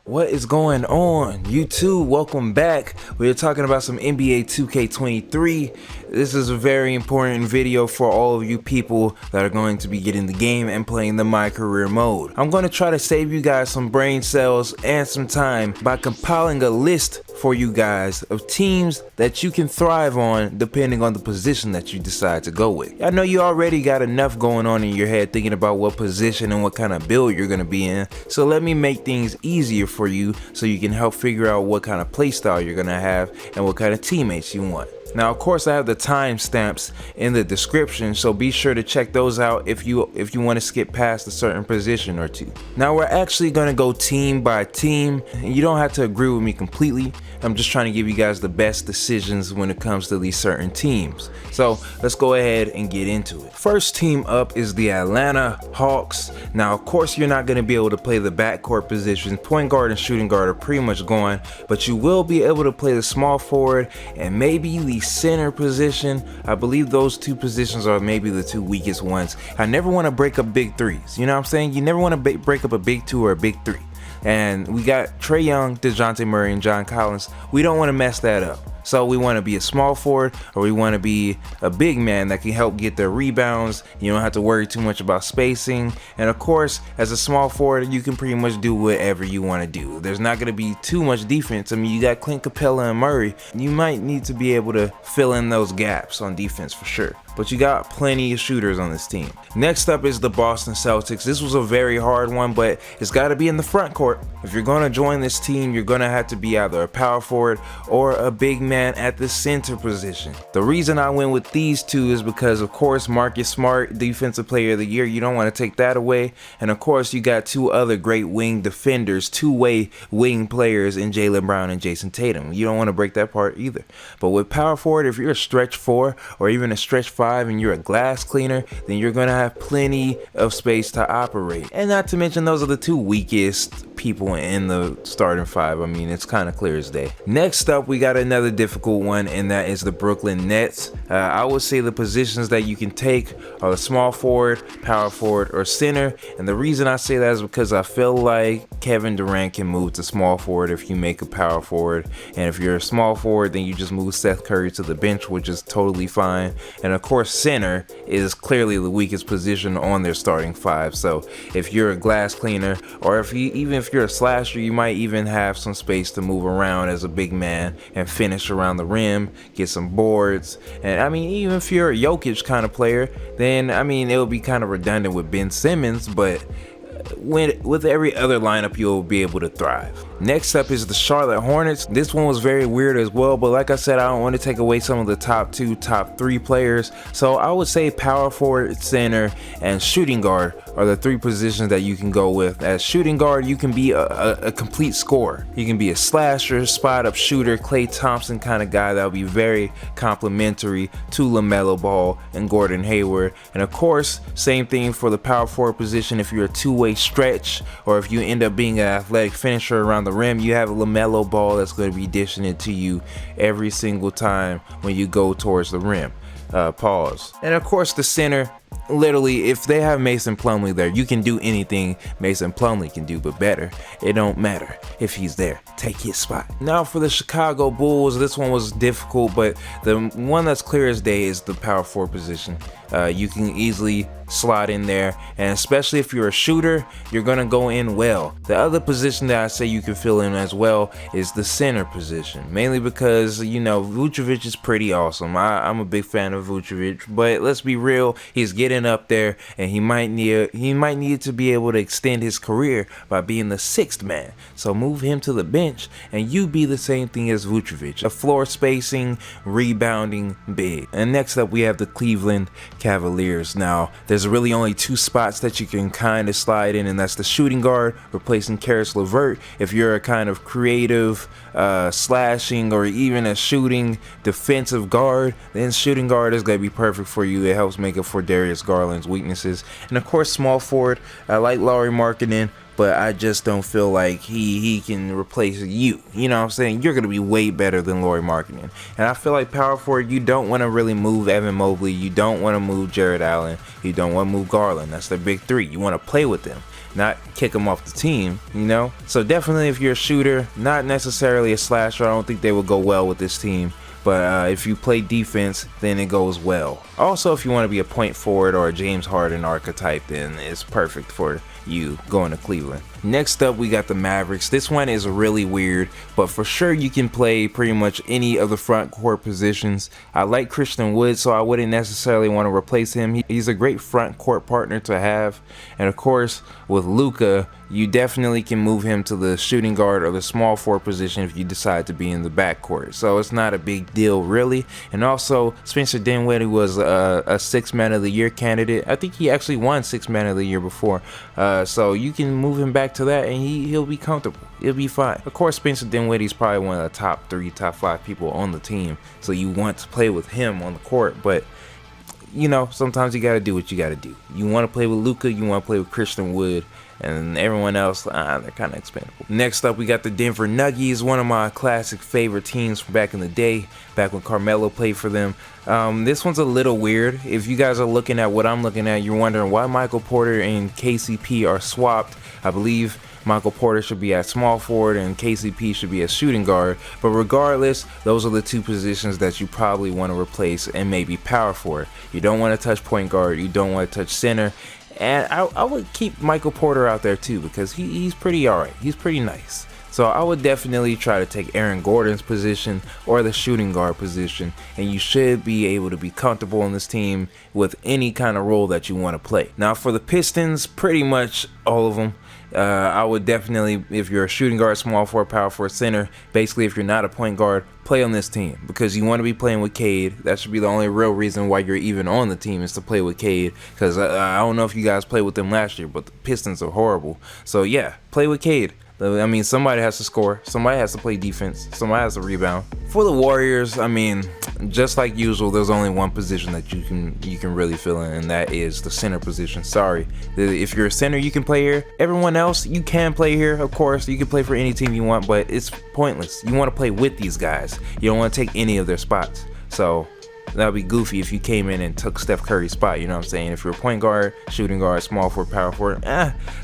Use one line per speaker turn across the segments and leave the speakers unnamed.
What is going on, YouTube? Welcome back. We're talking about some NBA 2K23. This is a very important video for all of you people that are going to be getting the game and playing the MyCAREER mode. I'm going to try to save you guys some brain cells and some time by compiling a list for you guys of teams that you can thrive on depending on the position that you decide to go with. I know you already got enough going on in your head thinking about what position and what kind of build you're going to be in, so let me make things easier for you so you can help figure out what kind of play style you're going to have and what kind of teammates you want. Now, of course, I have the timestamps in the description, so be sure to check those out if you want to skip past a certain position or two. Now, we're actually going to go team by team, and you don't have to agree with me completely. I'm just trying to give you guys the best decisions when it comes to these certain teams. So let's go ahead and get into it. First team up is the Atlanta Hawks. Now, of course, you're not going to be able to play the backcourt positions. Point guard and shooting guard are pretty much gone, but you will be able to play the small forward and maybe the center position. I believe those two positions are maybe the two weakest ones. I never want to break up big threes. You know what I'm saying? You never want to break up a big two or a big three. And we got Trae Young, DeJounte Murray, and John Collins. We don't want to mess that up. So we want to be a small forward, or we want to be a big man that can help get their rebounds. You don't have to worry too much about spacing. And of course, as a small forward, you can pretty much do whatever you want to do. There's not going to be too much defense. I mean, you got Clint Capella and Murray. You might need to be able to fill in those gaps on defense for sure. But you got plenty of shooters on this team. Next up is the Boston Celtics. This was a very hard one, but it's got to be in the front court. If you're going to join this team, you're going to have to be either a power forward or a big man at the center position. The reason I went with these two is because, of course, Marcus Smart, Defensive Player of the Year, you don't want to take that away. And of course, you got two other great wing defenders, two-way wing players in Jaylen Brown and Jason Tatum. You don't want to break that part either. But with power forward, if you're a stretch 4 or even a stretch 5, and you're a glass cleaner, then you're going to have plenty of space to operate. And not to mention, those are the two weakest people in the starting 5. I mean, it's kind of clear as day. Next up, we got another difficult one, and that is the Brooklyn Nets. I would say the positions that you can take are the small forward, power forward, or center. And the reason I say that is because I feel like Kevin Durant can move to small forward if you make a power forward. And if you're a small forward, then you just move Seth Curry to the bench, which is totally fine. And of course, center is clearly the weakest position on their starting 5. So if you're a glass cleaner, or even if you're a slasher, you might even have some space to move around as a big man and finish around the rim, get some boards. And I mean, even if you're a Jokic kind of player, then I mean, it would be kind of redundant with Ben Simmons, but with every other lineup, you'll be able to thrive. Next up is the Charlotte Hornets. This one was very weird as well, but like I said, I don't want to take away some of the top 2, top 3 players. So I would say power forward, center, and shooting guard are the 3 positions that you can go with. As shooting guard, you can be a complete scorer. You can be a slasher, spot-up shooter, Klay Thompson kind of guy that would be very complimentary to LaMelo Ball and Gordon Hayward. And of course, same thing for the power forward position. If you're a two-way stretch, or if you end up being an athletic finisher around the rim, you have a LaMelo Ball that's going to be dishing it to you every single time when you go towards the rim. Pause. And of course, the center, literally, if they have Mason Plumlee there, you can do anything Mason Plumlee can do, but better. It don't matter if he's there. Take his spot. Now for the Chicago Bulls, this one was difficult, but the one that's clear as day is the power forward position. You can easily slot in there, and especially if you're a shooter, you're gonna go in well. The other position that I say you can fill in as well is the center position, mainly because, you know, Vucevic is pretty awesome. I'm a big fan of Vucevic, but let's be real, he's getting up there, and he might need to be able to extend his career by being the 6th man. So move him to the bench, and you be the same thing as Vucevic, a floor spacing, rebounding big. And next up, we have the Cleveland Cavaliers. Now, there's really only 2 spots that you can kind of slide in, and that's the shooting guard, replacing Karis LeVert. If you're a kind of creative slashing or even a shooting defensive guard, then shooting guard is going to be perfect for you. It helps make up for Darius Garland's weaknesses. And of course, small forward, I like Lauri Markkanen, but I just don't feel like he can replace you. You know what I'm saying? You're going to be way better than Lauri Markkanen. And I feel like power forward, you don't want to really move Evan Mobley. You don't want to move Jared Allen. You don't want to move Garland. That's the big 3. You want to play with them. not kick him off the team, you know? So definitely if you're a shooter, not necessarily a slasher, I don't think they would go well with this team. But if you play defense, then it goes well. Also, if you want to be a point forward or a James Harden archetype, then it's perfect for you going to Cleveland. Next up, we got the Mavericks. This one is really weird, but for sure you can play pretty much any of the front court positions. I like Christian Wood, so I wouldn't necessarily want to replace him. He's a great front court partner to have. And of course, with Luka, you definitely can move him to the shooting guard or the small forward position if you decide to be in the backcourt. So it's not a big deal, really. And also, Spencer Dinwiddie was a Sixth Man of the Year candidate. I think he actually won Sixth Man of the Year before. So you can move him back to that, and he'll be comfortable. It'll be fine. Of course, Spencer Dinwiddie is probably one of the top 3, top 5 people on the team. So you want to play with him on the court, but you know, sometimes you gotta do what you gotta do. You want to play with Luka, you want to play with Christian Wood, and everyone else, they're kind of expendable. Next up, we got the Denver Nuggets, one of my classic favorite teams from back in the day, back when Carmelo played for them. This one's a little weird. If you guys are looking at what I'm looking at, you're wondering why Michael Porter and KCP are swapped. I believe Michael Porter should be at small forward and KCP should be at shooting guard, but regardless, those are the two positions that you probably want to replace and maybe power forward. You don't want to touch point guard, you don't want to touch center, and I would keep Michael Porter out there too, because he's pretty alright, he's pretty nice. So I would definitely try to take Aaron Gordon's position or the shooting guard position, and you should be able to be comfortable on this team with any kind of role that you want to play. Now for the Pistons, pretty much all of them. I would definitely, if you're a shooting guard, small forward, power forward, center, basically if you're not a point guard, play on this team because you want to be playing with Cade. That should be the only real reason why you're even on the team, is to play with Cade, because I don't know if you guys played with them last year, but the Pistons are horrible. So yeah, play with Cade. I mean, somebody has to score, somebody has to play defense, somebody has to rebound. For the Warriors, I mean, just like usual, there's only one position that you can really fill in, and that is the center position. Sorry, if you're a center, you can play here. Everyone else, you can play here. Of course, you can play for any team you want, but it's pointless. You want to play with these guys. You don't want to take any of their spots. So that would be goofy if you came in and took Steph Curry's spot, you know what I'm saying? If you're a point guard, shooting guard, small forward, power forward,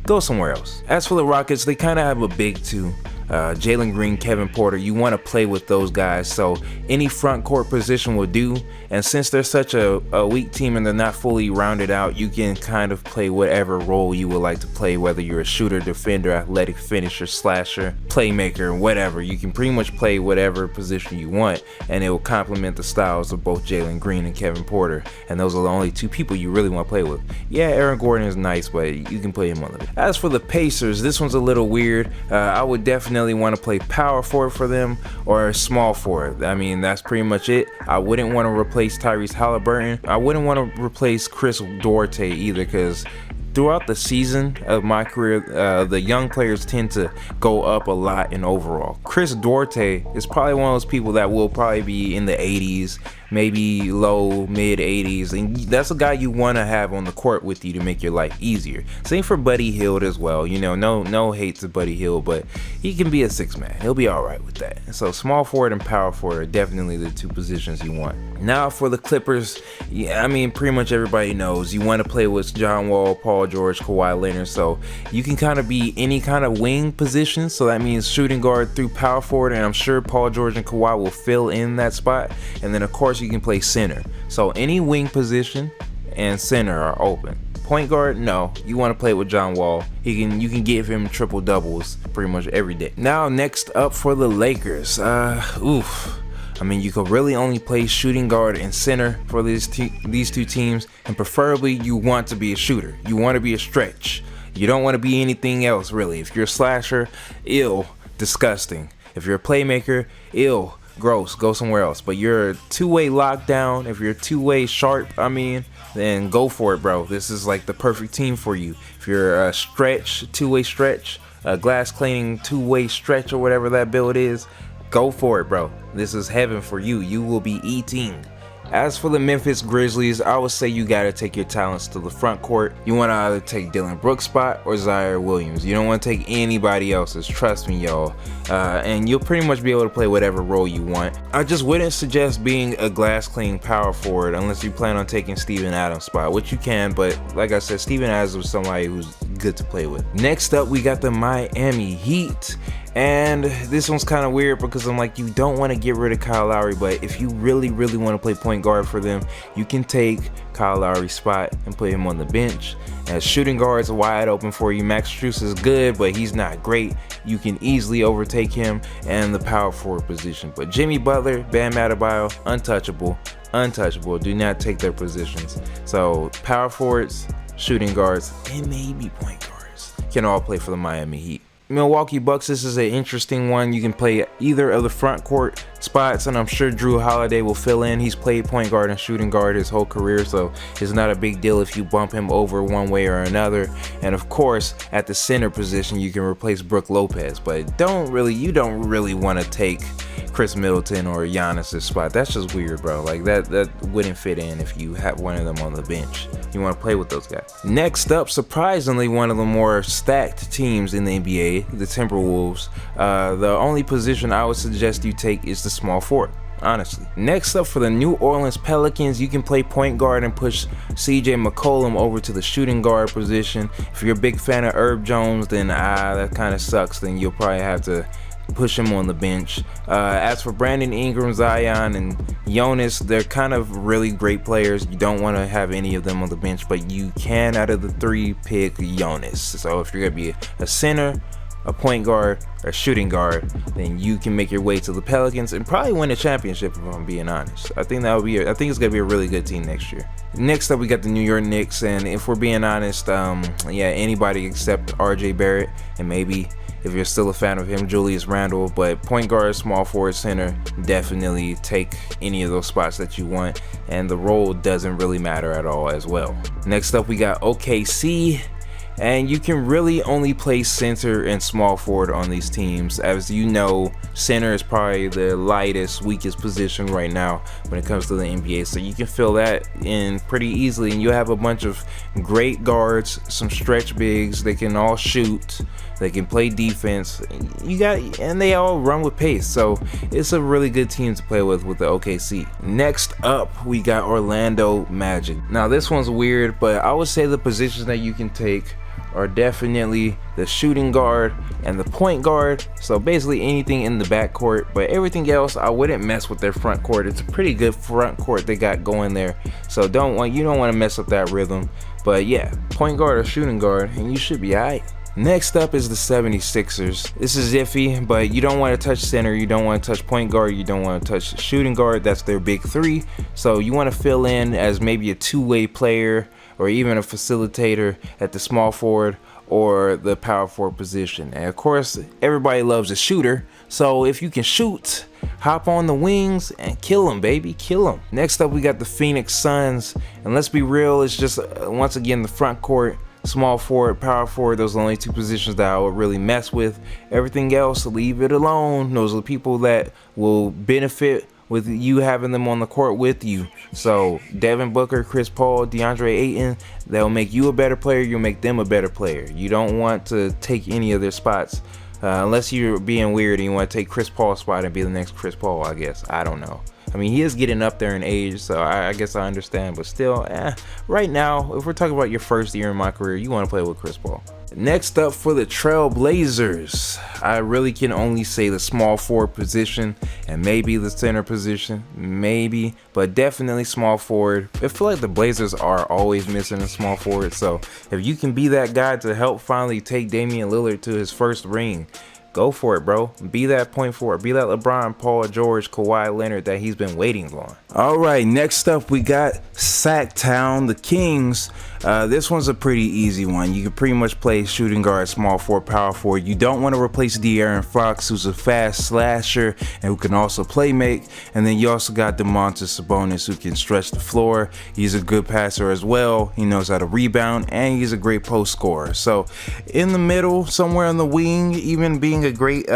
go somewhere else. As for the Rockets, they kind of have a big two. Jalen Green, Kevin Porter, you want to play with those guys, so any front court position will do. And since they're such a weak team and they're not fully rounded out, you can kind of play whatever role you would like to play, whether you're a shooter, defender, athletic finisher, slasher, playmaker, whatever. You can pretty much play whatever position you want, and it will complement the styles of both Jalen Green and Kevin Porter, and those are the only two people you really want to play with. Yeah, Aaron Gordon is nice, but you can play him on the. As for the Pacers, this one's a little weird. I would definitely want to play power forward for them or small forward. I mean, that's pretty much it. I wouldn't want to replace Tyrese Halliburton. I wouldn't want to replace Chris Duarte either, because throughout the season of my career, the young players tend to go up a lot in overall. Chris Duarte is probably one of those people that will probably be in the 80s, maybe low, mid 80s, and that's a guy you want to have on the court with you to make your life easier. Same for Buddy Hield as well. You know, no hate to Buddy Hield, but he can be a 6-man. He'll be all right with that. So small forward and power forward are definitely the two positions you want. Now for the Clippers, yeah, I mean, pretty much everybody knows you want to play with John Wall, Paul George, Kawhi Leonard, so you can kind of be any kind of wing position. So that means shooting guard through power forward, and I'm sure Paul George and Kawhi will fill in that spot. And then of course you can play center. So any wing position and center are open. Point guard, no, you want to play with John Wall. You can give him triple doubles pretty much every day. Now next up for the Lakers, I mean, you could really only play shooting guard and center for these two teams, and preferably you want to be a shooter. You want to be a stretch. You don't want to be anything else really. If you're a slasher, ill, disgusting. If you're a playmaker, ill, gross, go somewhere else. But you're a two-way lockdown, if you're a two-way sharp, I mean, then go for it, bro. This is like the perfect team for you. If you're a stretch, two-way stretch, a glass cleaning two-way stretch or whatever that build is, go for it, bro. This is heaven for you. You will be eating. As for the Memphis Grizzlies, I would say you gotta take your talents to the front court. You want to either take Dylan Brooks' spot or Zaire Williams. You don't want to take anybody else's, trust me, y'all. And you'll pretty much be able to play whatever role you want. I just wouldn't suggest being a glass clean power forward unless you plan on taking Steven Adams' spot, which you can, but like I said, Steven Adams was somebody who's good to play with. Next up, we got the Miami Heat. And this one's kind of weird because I'm like, you don't want to get rid of Kyle Lowry, but if you really want to play point guard for them, you can take Kyle Lowry's spot and put him on the bench. As shooting guards are wide open for you. Max Strus is good, but he's not great. You can easily overtake him and the power forward position. But Jimmy Butler, Bam Adebayo, untouchable. Do not take their positions. So power forwards, shooting guards, and maybe point guards can all play for the Miami Heat. Milwaukee Bucks, this is an interesting one. You can play either of the front court spots, and I'm sure Drew Holiday will fill in. He's played point guard and shooting guard his whole career, so it's not a big deal if you bump him over one way or another. And of course, at the center position, you can replace Brook Lopez, but you don't really want to take Chris Middleton or Giannis's spot. That's just weird, bro. Like that wouldn't fit in if you have one of them on the bench. You want to play with those guys. Next up, surprisingly, one of the more stacked teams in the NBA, the Timberwolves. The only position I would suggest you take is the small forward, honestly. Next up, for the New Orleans Pelicans, you can play point guard and push CJ McCollum over to the shooting guard position. If you're a big fan of Herb Jones, then that kind of sucks. Then you'll probably have to push him on the bench. As for Brandon Ingram, Zion, and Jonas, they're kind of really great players. You don't want to have any of them on the bench, but you can, out of the three, pick Jonas. So if you're going to be a center, a point guard, or a shooting guard, then you can make your way to the Pelicans and probably win a championship, if I'm being honest. I think it's going to be a really good team next year. Next up, we got the New York Knicks, and if we're being honest, anybody except RJ Barrett, and maybe, if you're still a fan of him, Julius Randle. But point guard, small forward, center, definitely take any of those spots that you want, and the role doesn't really matter at all as well. Next up, we got OKC. And you can really only play center and small forward on these teams. As you know, center is probably the lightest, weakest position right now when it comes to the NBA. So you can fill that in pretty easily, and you have a bunch of great guards, some stretch bigs. They can all shoot, they can play defense. And they all run with pace. So it's a really good team to play with the OKC. Next up, we got Orlando Magic. Now this one's weird, but I would say the positions that you can take are definitely the shooting guard and the point guard. So basically anything in the backcourt, but everything else I wouldn't mess with their front court. It's a pretty good front court they got going there, so you don't want to mess up that rhythm. But yeah, point guard or shooting guard, and you should be alright. Next up is the 76ers. This is iffy, but you don't want to touch center, you don't want to touch point guard, you don't want to touch shooting guard. That's their big three. So you want to fill in as maybe a two-way player or even a facilitator at the small forward or the power forward position. And of course, everybody loves a shooter. So if you can shoot, hop on the wings and kill them, baby, kill them. Next up, we got the Phoenix Suns. And let's be real, it's just, once again, the front court, small forward, power forward. Those are the only two positions that I would really mess with. Everything else, leave it alone. Those are the people that will benefit with you having them on the court with you. So Devin Booker, Chris Paul, DeAndre Ayton, they'll make you a better player, you'll make them a better player. You don't want to take any of their spots unless you're being weird and you want to take Chris Paul's spot and be the next Chris Paul, I guess. I don't know. I mean, he is getting up there in age, so I guess I understand, but still, right now, if we're talking about your first year in my career, you want to play with Chris Paul. Next up, for the Trailblazers, I really can only say the small forward position and maybe the center position, maybe, but definitely small forward. I feel like the Blazers are always missing a small forward, so if you can be that guy to help finally take Damian Lillard to his first ring, go for it, bro. Be that point forward. Be that LeBron, Paul George, Kawhi Leonard that he's been waiting on. All right, next up we got Sac Town the Kings. This one's a pretty easy one. You can pretty much play shooting guard, small forward, power forward. You don't want to replace De'Aaron Fox, who's a fast slasher and who can also play make. And then you also got Domantas Sabonis, who can stretch the floor. He's a good passer as well. He knows how to rebound, and he's a great post scorer. So in the middle, somewhere on the wing, even being getting a great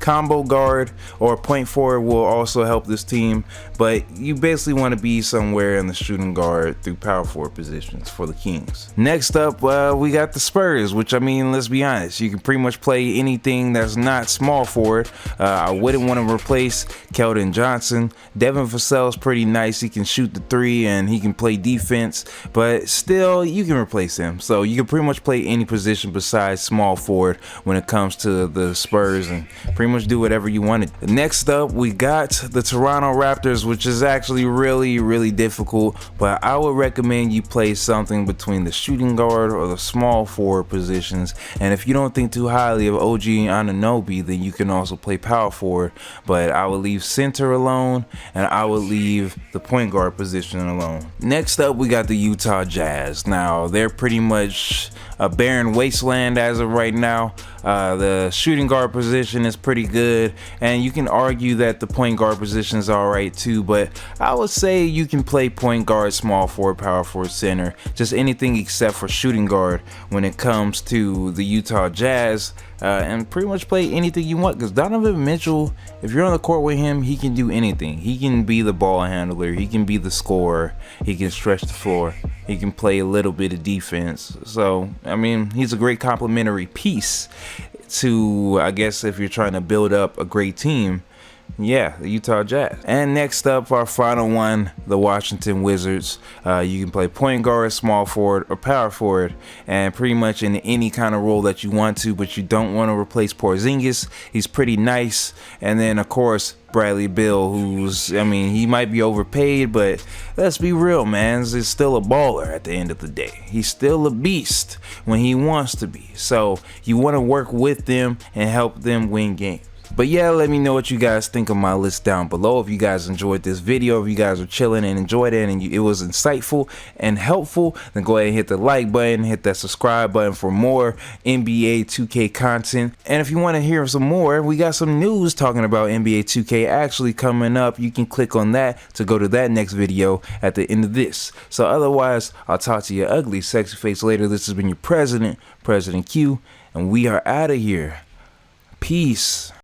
combo guard or point forward will also help this team, but you basically want to be somewhere in the shooting guard through power forward positions for the Kings. Next up, we got the Spurs, which, I mean, let's be honest, you can pretty much play anything that's not small forward. I wouldn't want to replace Keldon Johnson. Devin Vassell's pretty nice. He can shoot the three and he can play defense, but still, you can replace him. So you can pretty much play any position besides small forward when it comes to the Spurs and pretty much do whatever you wanted. Next up, we got the Toronto Raptors, which is actually really difficult, but I would recommend you play something between the shooting guard or the small forward positions. And if you don't think too highly of OG Anunoby, then you can also play power forward, but I would leave center alone and I would leave the point guard position alone. Next up, we got the Utah Jazz. Now, they're pretty much a barren wasteland as of right now. The shooting guard position is pretty good, and you can argue that the point guard position is alright too, but I would say you can play point guard, small forward, power forward, center, just anything except for shooting guard when it comes to the Utah Jazz, and pretty much play anything you want, because Donovan Mitchell, if you're on the court with him, he can do anything. He can be the ball handler, he can be the scorer, he can stretch the floor, he can play a little bit of defense. So, I mean, he's a great complementary piece to, I guess, if you're trying to build up a great team. Yeah, the Utah Jazz. And next up, our final one, the Washington Wizards. You can play point guard, small forward, or power forward, and pretty much in any kind of role that you want to, but you don't want to replace Porzingis. He's pretty nice. And then, of course, Bradley Beal, who's, I mean, he might be overpaid, but let's be real, man. He's still a baller at the end of the day. He's still a beast when he wants to be. So you want to work with them and help them win games. But yeah, let me know what you guys think of my list down below. If you guys enjoyed this video, if you guys are chilling and enjoyed it and it was insightful and helpful, then go ahead and hit the like button, hit that subscribe button for more NBA 2K content. And if you want to hear some more, we got some news talking about NBA 2K actually coming up. You can click on that to go to that next video at the end of this. So otherwise, I'll talk to your ugly, sexy face later. This has been your President Q, and we are out of here. Peace.